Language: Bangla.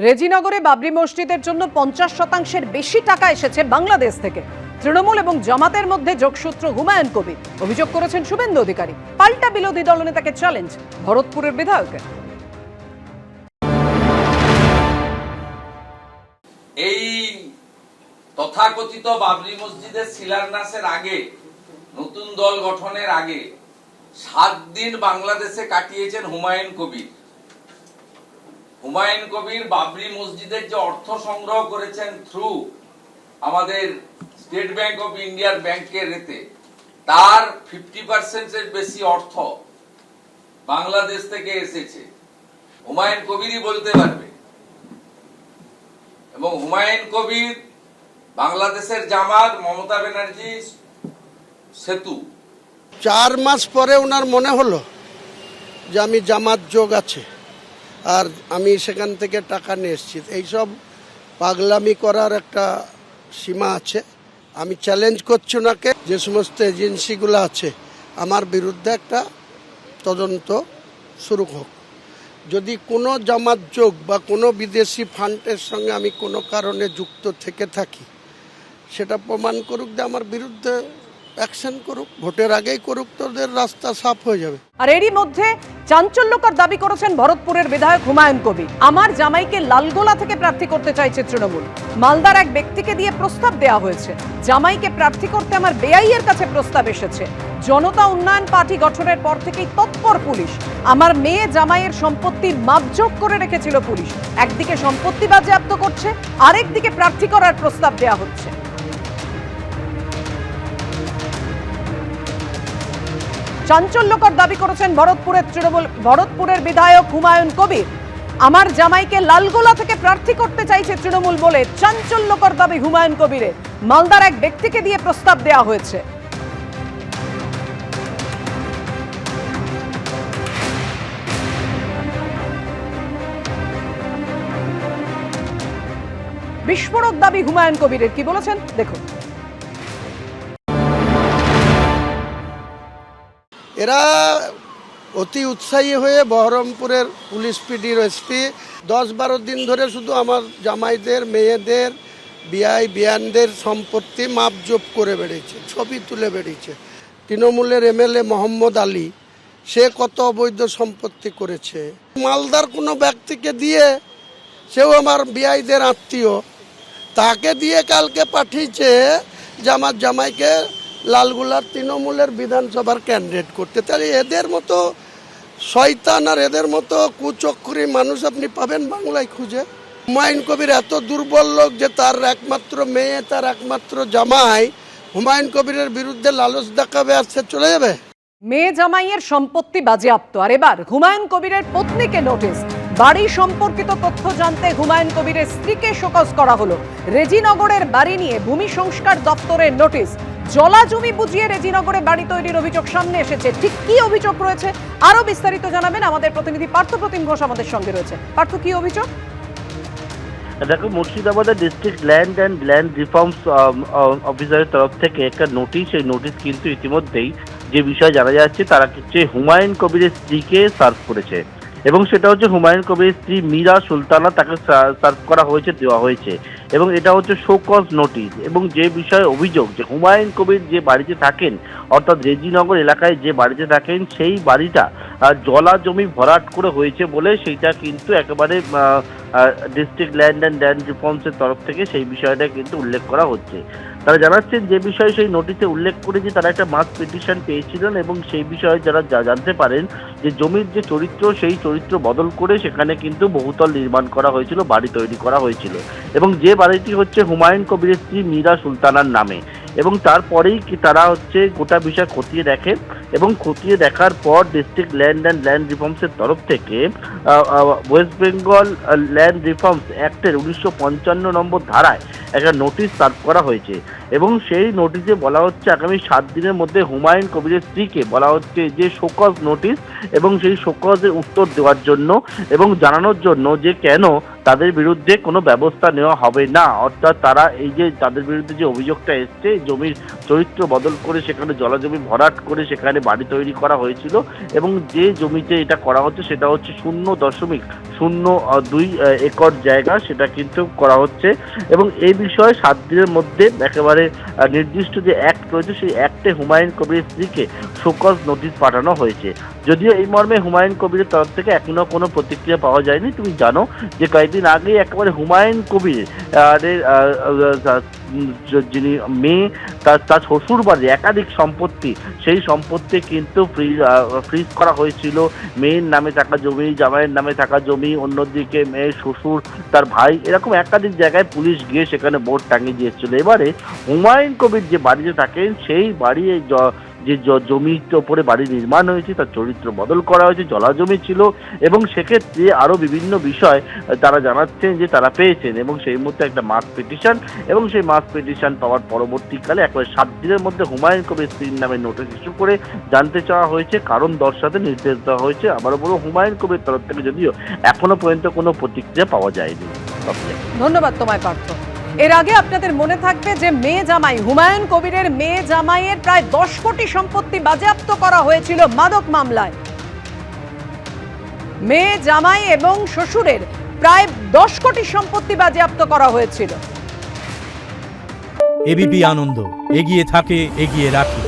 রেজিনগরে বাবরি মসজিদের জন্য 50% বেশি টাকা এসেছে বাংলাদেশ থেকে। তৃণমূল এবং জামাতের মধ্যে যোগসূত্র হুমায়ুন কবির অভিযোগ করেছেন শুভেন্দু অধিকারী। পাল্টা বিরোধী দলনেতাকে চ্যালেঞ্জ ভরতপুরের বিধায়কের। এই তথাকথিত বাবরি মসজিদের শিলান্যাসের আগে, নতুন দল গঠনের আগে 7 দিন বাংলাদেশে কাটিয়েছেন হুমায়ুন কবির। হুমায়ুন কবির বাবরি মসজিদের যে অর্থ সংগ্রহ করেছেন থ্রু আমাদের স্টেট ব্যাংক অফ ইন্ডিয়ার ব্যাংকের রেতে, তার 50% বেশি অর্থ বাংলাদেশ থেকে এসেছে। হুমায়ুন কবিরই বলতে পারবে। এবং হুমায়ুন কবির বাংলাদেশের জামাত, মমতা ব্যানার্জি সেতু। 4 মাস পরে ওনার মনে হলো যে আমি জামাত যোগ আছে আর আমি সেখান থেকে টাকা নিয়ে এসেছি। এইসব পাগলামি করার একটা সীমা আছে। আমি চ্যালেঞ্জ করছি ওনাকে, যে সমস্ত এজেন্সিগুলো আছে আমার বিরুদ্ধে একটা তদন্ত শুরু হোক। যদি কোনো জামাত যোগ বা কোনো বিদেশি ফান্ডের সঙ্গে আমি কোনো কারণে যুক্ত থেকে থাকি, সেটা প্রমাণ করুক, যে আমার বিরুদ্ধে অ্যাকশন করুক, ভোটের আগেই করুক, তোদের রাস্তা সাফ হয়ে যাবে। আর এরই মধ্যে চাঞ্চল্যকর দাবি করেছেন ভরতপুরের বিধায়ক হুমায়ুন কবির। আমার জামাইকে লালগোলা থেকে প্রার্থী করতে চাইছে তৃণমূল। মালদার এক ব্যক্তিকে দিয়ে প্রস্তাব দেওয়া হয়েছে। জামাইকে প্রার্থী করতে আমার বেআইয়ের কাছে প্রস্তাব এসেছে। জনতা উন্নয়ন পার্টি গঠনের পর থেকেই তৎপর পুলিশ। আমার মেয়ে জামাইয়ের সম্পত্তির মাপজোক করে রেখেছিল পুলিশ। একদিকে সম্পত্তি বাজেয়াপ্ত করছে, আরেকদিকে প্রার্থী করার প্রস্তাব দেওয়া হচ্ছে। চাঞ্চল্যকর দাবি করেছেন ভরতপুরের বিধায়ক হুমায়ুন কবির। আমার জামাইকে লালগোলা থেকে প্রার্থী করতে চাইছে তৃণমূল বলে চাঞ্চল্যকর দাবি হুমায়ুন কবিরের। মালদার এক ব্যক্তিকে দিয়ে প্রস্তাব দেওয়া হয়েছে। বিস্ফোরক দাবি হুমায়ুন কবিরের, কি বলেছেন দেখুন। এরা অতি উৎসাহী হয়ে বহরমপুরের পুলিশ পিডির এসপি 10-12 দিন ধরে শুধু আমার জামাইদের, মেয়েদের, বিয়ানদের সম্পত্তি মাপজোপ করে বেড়েছে, ছবি তুলে বেড়েছে। তৃণমূলের এমএলএ মোহাম্মদ আলী, সে কত অবৈধ সম্পত্তি করেছে। মালদার কোনো ব্যক্তিকে দিয়ে, সেও আমার বিয়াইদের আত্মীয়, তাকে দিয়ে কালকে পাঠিয়েছে যে আমার জামাইকে লালগোলার তৃণমূলের বিধানসভার ক্যান্ডিডেট করতে। তাহলে এদের মতো শয়তান আর এদের মতো কুচক্রী মানুষ আপনি পাবেন বাংলায় খুঁজে? হুমায়ুন কবির এত দুর্বল লোক যে তার একমাত্র মেয়ে, তার একমাত্র জামাই হুমায়ুন কবিরের বিরুদ্ধে লালচ দেখাবে আর সে চলে যাবে? মেয়ে জামাইয়ের সম্পত্তি বাজেয়াপ্ত, আর এবার হুমায়ুন কবিরের পত্নীকে নোটিশ। বাড়ি সম্পর্কিত তথ্য জানতে হুমায়ুন কবিরের স্ত্রীকে শোকজ করা হলো। রেজিনগরের বাড়ি নিয়ে ভূমি সংস্কার দপ্তরের নোটিশ। জলা জমি বুঝিয়ে রেজিনগরে বাড়ি তৈরির অভিযোগ সামনে এসেছে। ঠিক কি অভিযোগ রয়েছে আরো বিস্তারিত জানাবেন আমাদের প্রতিনিধি পার্থপ্রতিম ঘোষ আমাদের সঙ্গে রয়েছে। পার্থ, কি অভিযোগ? দেখো, মুর্শিদাবাদের district land and land reforms অফিসারের তরফ থেকে একটা নোটিশ, এই নোটিশ কিন্তু ইতিমধ্যেই যে বিষয় জানা যাচ্ছে, তারা হচ্ছে হুমায়ুন কবিরের স্ত্রীকে সার্ভ করেছে। এবং সেটা হচ্ছে হুমায়ুন কবিরের স্ত্রী মীরা সুলতানা, তাকে সার্ভ করা হয়েছে, দেওয়া হয়েছে। এবং এটা হচ্ছে শোকজ নোটিশ। এবং যে বিষয়ে অভিযোগ, যে হুমায়ুন কবির যে বাড়িতে থাকেন, অর্থাৎ রেজিনগর এলাকায় যে বাড়িতে থাকেন, সেই বাড়িটা জলা জমি ভরাট করে হয়েছে বলে সেইটা কিন্তু একেবারে ডিস্ট্রিক্ট ল্যান্ড অ্যান্ড ল্যান্ড রিফর্মসের তরফ থেকে সেই বিষয়টা কিন্তু উল্লেখ করা হচ্ছে। তারা জানাচ্ছেন যে বিষয়ে সেই নোটিশে উল্লেখ করে যে তারা একটা মাস পিটিশন পেয়েছিলেন, এবং সেই বিষয়ে যারা জানতে পারেন যে জমির যে চরিত্র, সেই চরিত্র বদল করে সেখানে কিন্তু বহুতল নির্মাণ করা হয়েছিল, বাড়ি তৈরি করা হয়েছিল। এবং যে বাড়িটি হচ্ছে হুমায়ুন কবিরের স্ত্রী মীরা সুলতানার নামে। এবং তারপরেই কি তারা হচ্ছে গোটা বিষয় খতিয়ে দেখেন, এবং খতিয়ে দেখার পর ডিস্ট্রিক্ট ল্যান্ড অ্যান্ড ল্যান্ড রিফর্মসের তরফ থেকে ওয়েস্ট বেঙ্গল ল্যান্ড রিফর্মস অ্যাক্টের 1955 নম্বর ধারায় একটা নোটিশ সার্ভ করা হয়েছে। এবং সেই নোটিশে বলা হচ্ছে আগামী 7 দিনের মধ্যে হুমায়ুন কবিরের স্ত্রীকে বলা হচ্ছে যে শোকজ নোটিশ এবং সেই শোকজের উত্তর দেওয়ার জন্য এবং জানানোর জন্য যে কেন তাদের বিরুদ্ধে কোনো ব্যবস্থা নেওয়া হবে না। অর্থাৎ তারা এই যে তাদের বিরুদ্ধে যে অভিযোগটা এসছে, জমির চরিত্র বদল করে সেখানে জলাজমি ভরাট করে সেখানে বাড়ি তৈরি করা হয়েছিল এবং যে জমিতে এটা করা হচ্ছে সেটা হচ্ছে 0.02 একর জায়গা, সেটা কিন্তু করা হচ্ছে এবং এই বিষয়ে 7 দিনের মধ্যে একেবারে নির্দিষ্ট যে অ্যাক্ট রয়েছে সেই অ্যাক্টে হুমায়ুন কবিরের স্ত্রীকে শোকজ নোটিশ পাঠানো হয়েছে। যদিও এই মর্মে হুমায়ুন কবিরের তরফ থেকে এখনো কোনো প্রতিক্রিয়া পাওয়া যায়নি। তুমি জানো যে কয়েকদিন আগেই একেবারে হুমায়ুন কবির যিনি মেয়ে তার শ্বশুর বাড়ির একাধিক সম্পত্তি, সেই সম্পত্তি কিন্তু ফ্রিজ করা হয়েছিল। মেয়ের নামে থাকা জমি, জামাইয়ের নামে থাকা জমি, অন্যদিকে মেয়ের শ্বশুর, তার ভাই, এরকম একাধিক জায়গায় পুলিশ গিয়ে সেখানে বোর্ড টাঙিয়ে দিয়েছিল। এবারে হুমায়ুন কবির যে বাড়িতে থাকেন সেই বাড়ি যে জমির ওপরে বাড়ি নির্মাণ হয়েছে তার চরিত্র বদল করা হয়েছে, জলাজমি ছিল এবং সেক্ষেত্রে আরও বিভিন্ন বিষয় তারা জানাচ্ছেন যে তারা পেয়েছেন এবং সেই মুহূর্তে একটা মাস পিটিশন এবং সেই মাস পিটিশন পাওয়ার পরবর্তীকালে একবারে 7 দিনের মধ্যে হুমায়ুন কবির স্ত্রীর নামে নোটিশ ইস্যু করে জানতে চাওয়া হয়েছে, কারণ দর্শাতে নির্দেশ দেওয়া হয়েছে। আবারও বলবো হুমায়ুন কবির তরফ থেকে যদিও এখনো পর্যন্ত কোনো প্রতিক্রিয়া পাওয়া যায়নি। ধন্যবাদ তোমায় পার্থ। এর আগে আপনাদের মনে থাকবে যে মেয়ে জামাই হুমায়ুন কবিরের মেয়ে জামাইয়ের প্রায় 10 কোটি সম্পত্তি বাজেয়াপ্ত করা হয়েছিল মাদক মামলায়। মেয়ে জামাই এবং শ্বশুরের প্রায় 10 কোটি সম্পত্তি বাজেয়াপ্ত করা হয়েছিল। এবিপি আনন্দ, এগিয়ে থাকে, এগিয়ে রাখে।